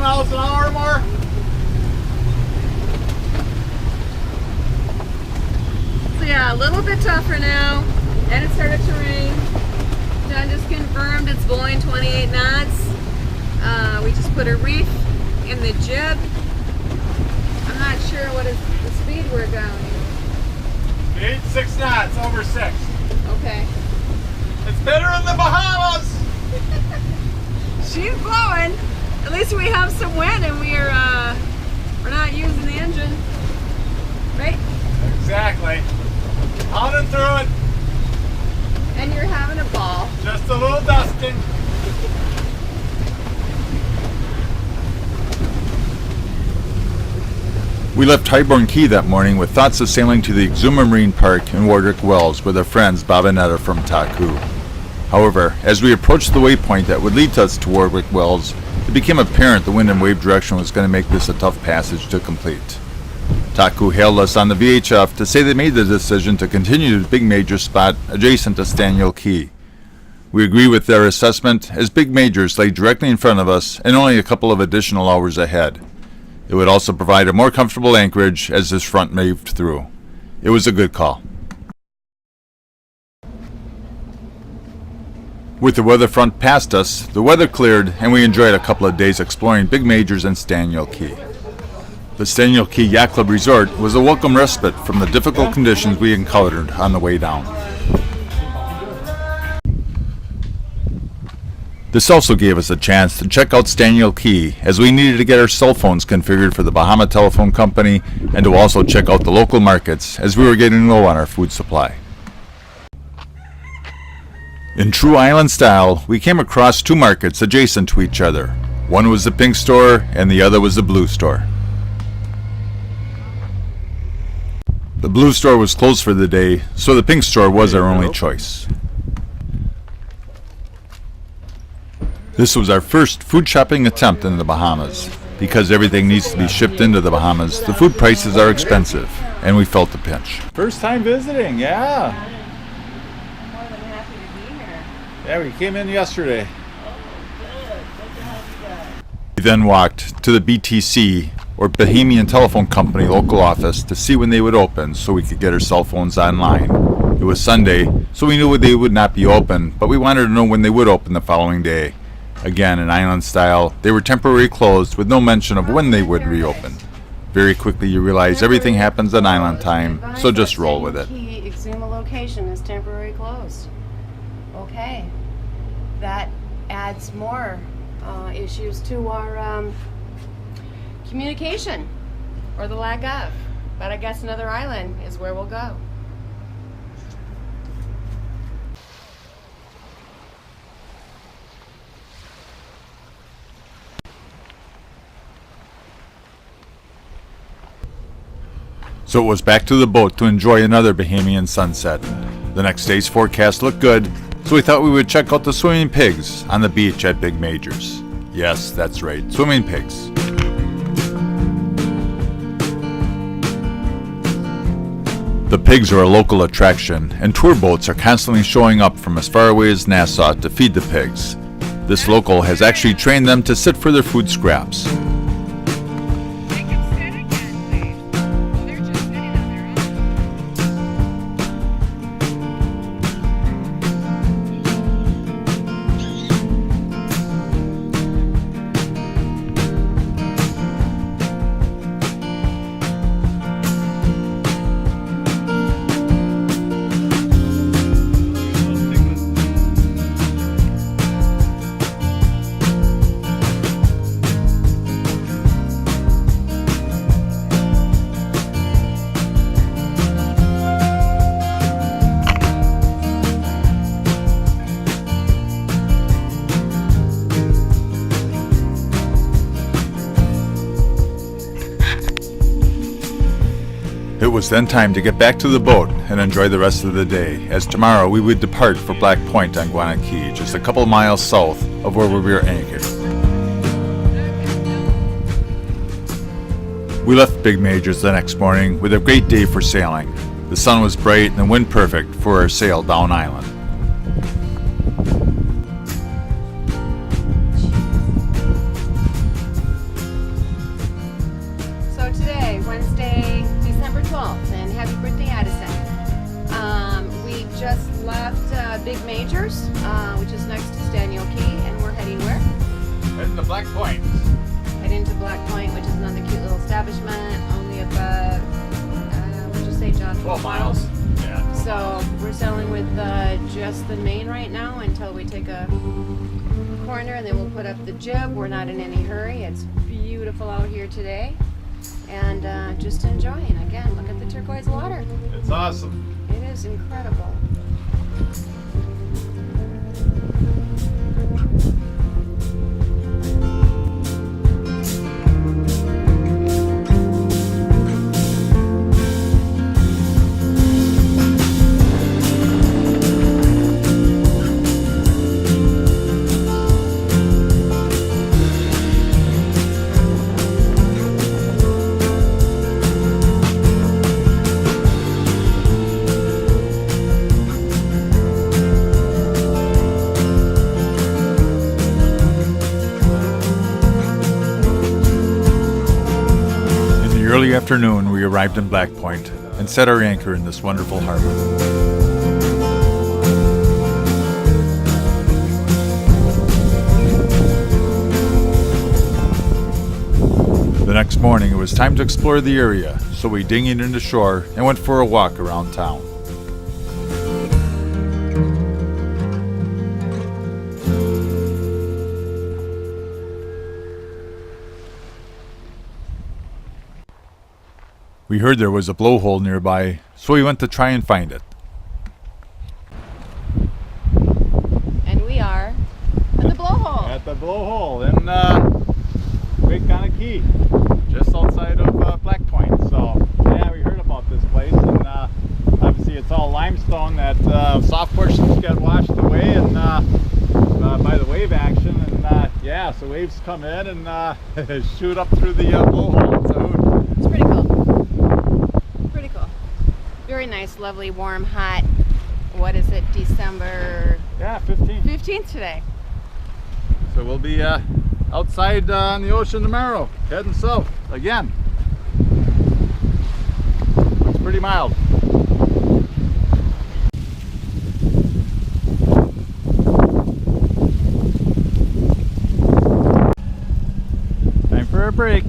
miles an hour or more? So yeah, a little bit tougher now, and it started to rain. John just confirmed it's blowing 28 knots. We just put a reef in the jib. I'm not sure what is the speed we're going. 6 knots, over 6. Okay. It's better in the Bahamas! She's blowing. At least we have some wind and we're not using the engine. Right? Exactly. Pounding through it. And you're having a ball. Just a little dusting. We left Highborne Cay that morning with thoughts of sailing to the Exuma Marine Park in Warwick Wells with our friends Bob and Etta from Taku. However, as we approached the waypoint that would lead us to Warwick Wells, it became apparent the wind and wave direction was going to make this a tough passage to complete. Taku hailed us on the VHF to say they made the decision to continue to Big Major's spot adjacent to Staniel Cay. We agree with their assessment as Big Majors lay directly in front of us and only a couple of additional hours ahead. It would also provide a more comfortable anchorage as this front moved through. It was a good call. With the weather front past us, the weather cleared and we enjoyed a couple of days exploring Big Majors and Staniel Cay. The Staniel Cay Yacht Club Resort was a welcome respite from the difficult conditions we encountered on the way down. This also gave us a chance to check out Staniel Cay as we needed to get our cell phones configured for the Bahama Telephone Company and to also check out the local markets as we were getting low on our food supply. In true island style, we came across 2 markets adjacent to each other. One was the pink store and the other was the blue store. The blue store was closed for the day, so the pink store was our only choice. This was our first food shopping attempt in the Bahamas. Because everything needs to be shipped into the Bahamas, the food prices are expensive, and we felt the pinch. First time visiting, yeah. More than happy to be here. Yeah, we came in yesterday. We then walked to the BTC, or Bahamian Telephone Company local office, to see when they would open so we could get our cell phones online. It was Sunday, so we knew they would not be open, but we wanted to know when they would open the following day. Again, in island style, they were temporarily closed with no mention of when they would reopen. Very quickly you realize everything happens on island time, so just roll with it. The Exuma location is temporarily closed. Okay. That adds more issues to our communication, or the lack of. But I guess another island is where we'll go. So it was back to the boat to enjoy another Bahamian sunset. The next day's forecast looked good, so we thought we would check out the swimming pigs on the beach at Big Majors. Yes, that's right, swimming pigs. The pigs are a local attraction, and tour boats are constantly showing up from as far away as Nassau to feed the pigs. This local has actually trained them to sit for their food scraps. It was then time to get back to the boat and enjoy the rest of the day, as tomorrow we would depart for Black Point on Iguana Cay, just a couple miles south of where we were anchored. We left Big Majors the next morning with a great day for sailing. The sun was bright and the wind perfect for our sail down island. Big Majors, which is next to Staniel Cay, and we're heading where? Heading to Black Point. Heading to Black Point, which is another cute little establishment, only about, what'd you say, John? 12 miles. Yeah. So we're sailing with just the main right now until we take a corner, and then we'll put up the jib. We're not in any hurry. It's beautiful out here today, and just enjoying. Again, look at the turquoise water. It's awesome. It is incredible. Early afternoon, we arrived in Black Point and set our anchor in this wonderful harbor. The next morning, it was time to explore the area, so we dinghied into shore and went for a walk around town. We heard there was a blowhole nearby, so we went to try and find it. And we are at the blowhole. At the blowhole in Key, just outside of Black Point. So yeah, we heard about this place, and obviously it's all limestone. That soft portions get washed away and by the wave action, and yeah, so waves come in and shoot up through the blowhole. So It's pretty cool. Pretty cool. Very nice, lovely, warm, hot. What is it? December yeah, 15. 15th today. So we'll be outside on the ocean tomorrow, heading south again. Looks pretty mild. Time for a break.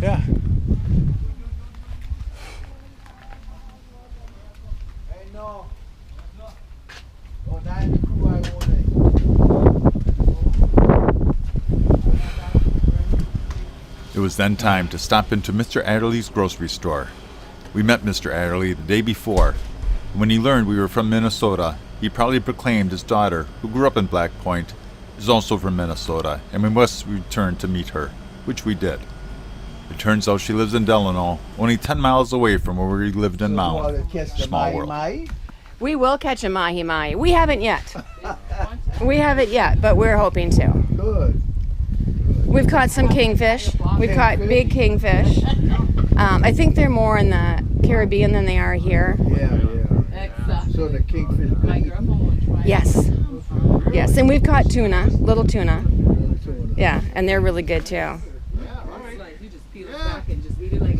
Yeah. It was then time to stop into Mr. Adderley's grocery store. We met Mr. Adderley the day before. When he learned we were from Minnesota, he proudly proclaimed his daughter, who grew up in Black Point, is also from Minnesota, and we must return to meet her, which we did. It turns out she lives in Delano, only 10 miles away from where we lived in Mound. Small world. We will catch a mahi-mahi. We haven't yet. We haven't yet, but we're hoping to. Good. We've caught some kingfish. We've caught big kingfish. I think they're more in the Caribbean than they are here. Yeah, yeah. So the kingfish. Yes. Yes, and we've caught tuna, little tuna. Yeah, and they're really good too.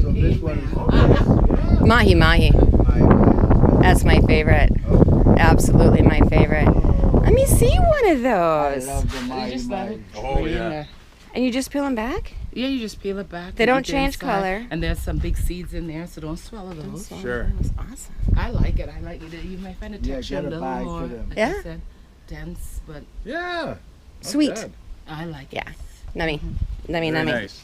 So this one is Mahi-mahi. That's my favorite. Absolutely my favorite. Let me see one of I those. love the mahi-mahi. Oh, yeah. And you just peel them back? Yeah, you just peel it back. They and don't eat the change inside. color. And there's some big seeds in there, so don't swallow those. Sure. That's awesome. I like it. I like it. You might find the Yeah, texture get a a little bag more, for them. like Yeah. you said, dense, but Yeah. Sweet. bad. I like Yeah. it. Nummy. Nummy, Very nummy. nice.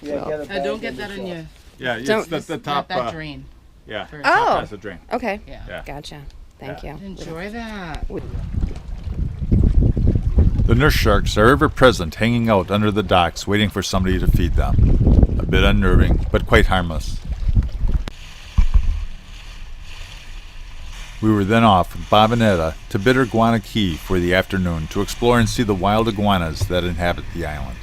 Yeah, get a bag Don't of get that the in sauce. your Yeah, it's Don't- the top. Let that drain. Yeah. first. Oh. Top has a drain. Okay. Yeah. Yeah. Gotcha. Thank you. Enjoy that. The nurse sharks are ever present, hanging out under the docks, waiting for somebody to feed them. A bit unnerving, but quite harmless. We were then off from Bob and Etta to Bitter Iguana Key for the afternoon to explore and see the wild iguanas that inhabit the island.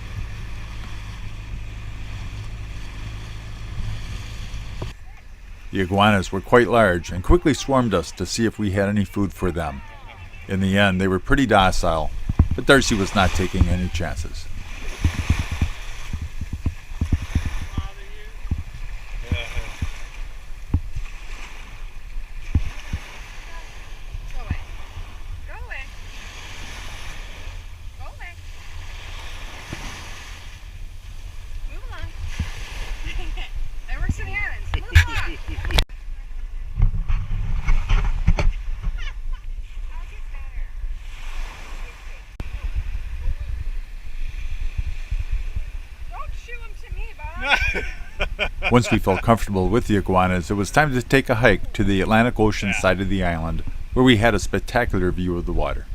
The iguanas were quite large and quickly swarmed us to see if we had any food for them. In the end, they were pretty docile, but Darcy was not taking any chances. Go away. Go away. Go away. Move along. That works in the islands. Move along. I'll get better. Don't shoo him to me, Bob. Once we felt comfortable with the iguanas, it was time to take a hike to the Atlantic Ocean side of the island, where we had a spectacular view of the water.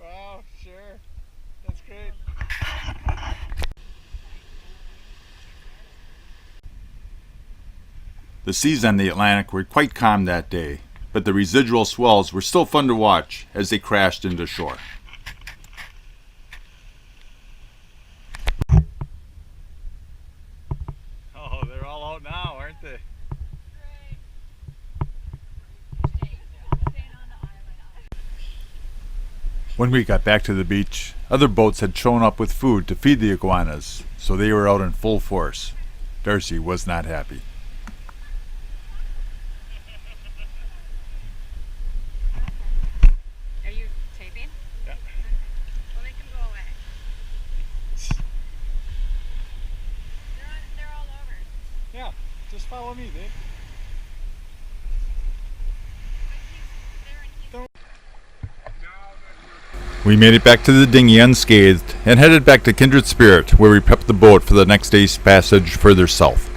Wow, sure. That's great. The seas on the Atlantic were quite calm that day, but the residual swells were still fun to watch as they crashed into shore. Oh, they're all out now, aren't they? When we got back to the beach, other boats had shown up with food to feed the iguanas, so they were out in full force. Darcy was not happy. Are you taping? Yeah. Well, make them go away. They're all over. Yeah, just follow me, Dave. We made it back to the dinghy unscathed and headed back to Kindred Spirit, where we prepped the boat for the next day's passage further south.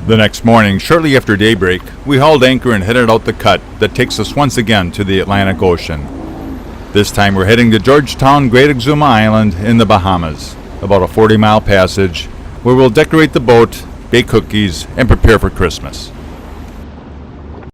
The next morning, shortly after daybreak, we hauled anchor and headed out the cut that takes us once again to the Atlantic Ocean. This time we're heading to Georgetown, Great Exuma Island in the Bahamas, about a 40-mile passage where we'll decorate the boat, bake cookies, and prepare for Christmas.